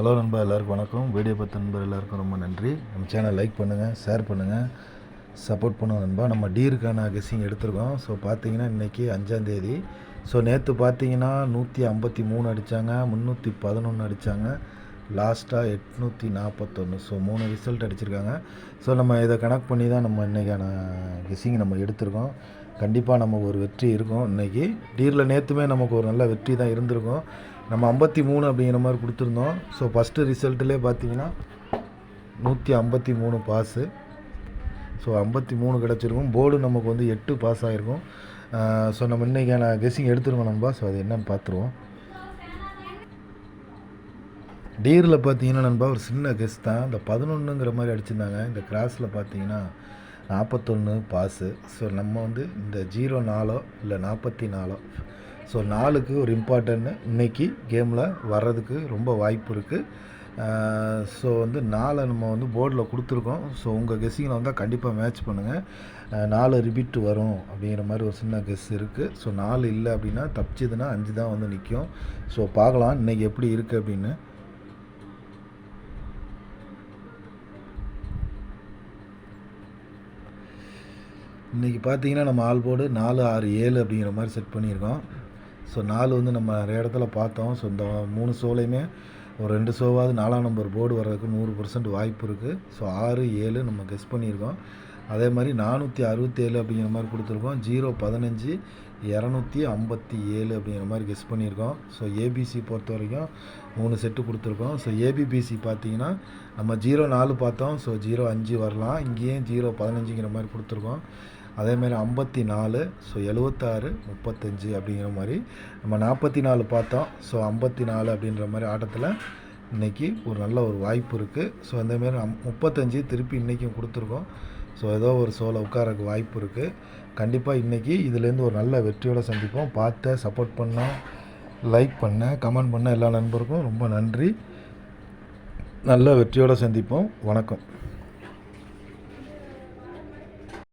Hello நண்பா, எல்லாருக்கும் வணக்கம். வீடியோ பார்த்த நண்பர் எல்லாருக்கும் ரொம்ப நன்றி. நம்ம சேனல் லைக் பண்ணுங்கள், ஷேர் பண்ணுங்கள், சப்போர்ட் பண்ணுவோம் நண்பா. நம்ம டீருக்கான கெஸ்ஸிங் எடுத்திருக்கோம். ஸோ பார்த்தீங்கன்னா இன்றைக்கி 5ஆந்தேதி. ஸோ நேற்று பார்த்தீங்கன்னா 153 அடித்தாங்க, 311 அடித்தாங்க, லாஸ்ட்டாக 841. ஸோ 3 ரிசல்ட் அடிச்சிருக்காங்க. ஸோ நம்ம இதை கனெக்ட் பண்ணி தான் நம்ம இன்றைக்கான கெஸ்ஸிங் நம்ம எடுத்திருக்கோம். கண்டிப்பாக நம்ம ஒரு வெற்றி இருக்கும் இன்றைக்கி. டீரில் நேற்றுமே நமக்கு ஒரு நல்ல வெற்றி தான் இருந்திருக்கும். நம்ம 53 அப்படிங்கிற மாதிரி கொடுத்துருந்தோம். ஸோ ஃபஸ்ட்டு ரிசல்ட்டிலே பார்த்தீங்கன்னா 153 பாஸு. ஸோ 53 கிடச்சிருக்கும். போர்டு நமக்கு வந்து 8 பாஸ் ஆகிருக்கும். ஸோ நம்ம இன்றைக்கான கெஸ்ஸிங் எடுத்துருக்கோம் நண்பா. ஸோ அது என்னன்னு பார்த்துருவோம். டீரில் பார்த்தீங்கன்னா நண்பா ஒரு சின்ன கெஸ் தான். இந்த 11ங்கிற மாதிரி அடிச்சிருந்தாங்க. இந்த கிராஸில் பார்த்தீங்கன்னா 41 பாஸு. ஸோ நம்ம வந்து இந்த 04 இல்லை 44, ஸோ 4க்கு ஒரு இம்பார்ட்டன்ட் இன்றைக்கி கேமில் வர்றதுக்கு ரொம்ப வாய்ப்பு இருக்குது. ஸோ வந்து 4 நம்ம வந்து போர்டில் கொடுத்துருக்கோம். ஸோ உங்கள் கெஸ்ஸிங்கில் வந்தால் கண்டிப்பாக மேட்ச் பண்ணுங்கள். 4 ரிபீட் வரும் அப்படிங்கிற மாதிரி ஒரு சின்ன கெஸ் இருக்குது. ஸோ 4 இல்லை அப்படின்னா தப்பிச்சதுன்னா 5 தான் வந்து நிற்கும். ஸோ பார்க்கலாம் இன்றைக்கி எப்படி இருக்குது அப்படின்னு. இன்றைக்கி பார்த்தீங்கன்னா நம்ம ஆல் போர்டு 4, 6, 7 அப்படிங்கிற மாதிரி செட் பண்ணியிருக்கோம். ஸோ 4 வந்து நம்ம நிறைய இடத்துல பார்த்தோம். ஸோ இந்த 3 ஷோலையுமே ஒரு 2 ஷோவாவது 4ஆம் நம்பர் போர்டு வர்றதுக்கு 100% வாய்ப்பு இருக்குது. ஸோ 6, 7 நம்ம கெஸ் பண்ணியிருக்கோம். அதே மாதிரி 467 அப்படிங்கிற மாதிரி கொடுத்துருக்கோம். 0, 15, 257 அப்படிங்கிற மாதிரி கெஸ் பண்ணியிருக்கோம். ஸோ ஏபிசி பொறுத்த வரைக்கும் 3 செட்டு கொடுத்துருக்கோம். ஸோ ஏபிபிசி பார்த்தீங்கன்னா நம்ம 04 பார்த்தோம். ஸோ 05 வரலாம். இங்கேயும் 015ங்கிற மாதிரி கொடுத்துருக்கோம். அதேமாதிரி 54, ஸோ 76, 35 அப்படிங்கிற மாதிரி நம்ம 44 பார்த்தோம். ஸோ 54 அப்படின்ற மாதிரி ஆட்டத்தில் இன்றைக்கி ஒரு நல்ல ஒரு வாய்ப்பு இருக்குது. ஸோ அந்தமாரி 35 திருப்பி இன்றைக்கும் கொடுத்துருக்கோம். ஸோ ஏதோ ஒரு ஷோவில் உட்காரக்கு வாய்ப்பு இருக்குது. கண்டிப்பாக இன்றைக்கி இதுலேருந்து ஒரு நல்ல வெற்றியோடு சந்திப்போம். பார்த்த சப்போர்ட் பண்ண, லைக் பண்ண, கமெண்ட் பண்ண எல்லா நண்பருக்கும் ரொம்ப நன்றி. நல்ல வெற்றியோடு சந்திப்போம். வணக்கம்.